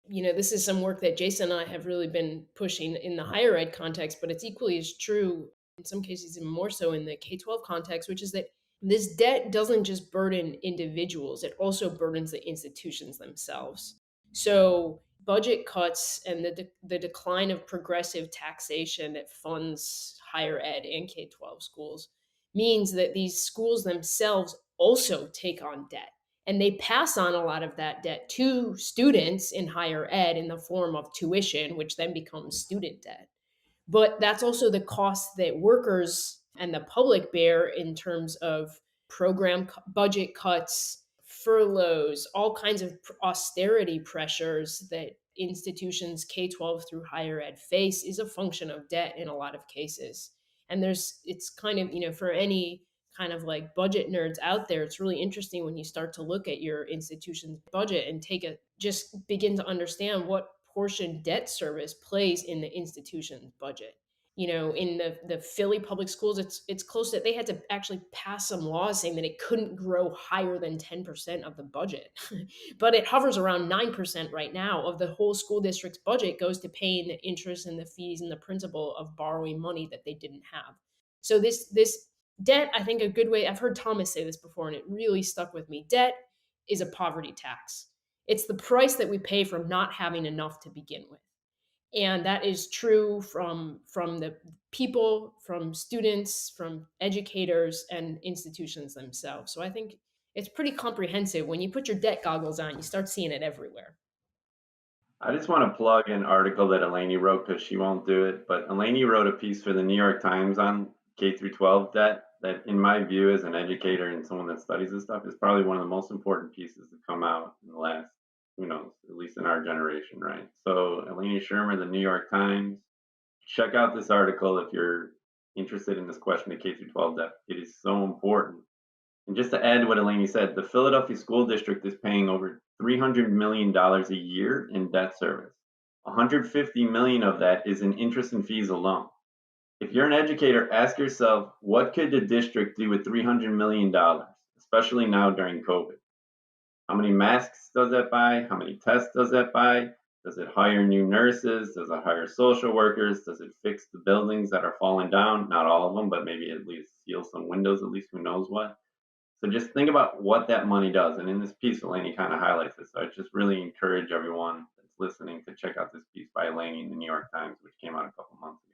This is some work that Jason and I have really been pushing in the higher ed context, but it's equally as true, in some cases, even more so in the K 12 context, which is that this debt doesn't just burden individuals, it also burdens the institutions themselves. So, budget cuts and the decline of progressive taxation that funds higher ed and K 12 schools means that these schools themselves also take on debt, and they pass on a lot of that debt to students in higher ed in the form of tuition, which then becomes student debt. But that's also the cost that workers and the public bear in terms of budget cuts, furloughs, all kinds of austerity pressures that institutions K 12 through higher ed face is a function of debt in a lot of cases. And it's kind of, for any kind of like budget nerds out there, it's really interesting when you start to look at your institution's budget and just begin to understand what portion debt service plays in the institution's budget. In the Philly public schools, it's close to, they had to actually pass some laws saying that it couldn't grow higher than 10% of the budget. But it hovers around 9% right now of the whole school district's budget goes to paying the interest and the fees and the principal of borrowing money that they didn't have. So this debt, I think a good way, I've heard Thomas say this before and it really stuck with me. Debt is a poverty tax. It's the price that we pay for not having enough to begin with. And that is true from the people, from students, from educators and institutions themselves. So I think it's pretty comprehensive. When you put your debt goggles on, you start seeing it everywhere. I just want to plug an article that Eleni wrote because she won't do it. But Eleni wrote a piece for the New York Times on K through 12 debt that, in my view, as an educator and someone that studies this stuff, is probably one of the most important pieces to come out in the last, who knows, at least in our generation, right? So, Eleni Shermer, the New York Times, check out this article if you're interested in this question of K through 12 debt. It is so important. And just to add to what Eleni said, the Philadelphia School District is paying over $300 million dollars a year in debt service. 150 million dollars of that is in interest and fees alone. If you're an educator, ask yourself, what could the district do with $300 million, dollars, especially now during COVID? How many masks does that buy? How many tests does that buy? Does it hire new nurses? Does it hire social workers? Does it fix the buildings that are falling down? Not all of them, but maybe at least seal some windows, at least who knows what. So just think about what that money does. And in this piece, Eleni kind of highlights it. So I just really encourage everyone that's listening to check out this piece by Eleni in the New York Times, which came out a couple months ago.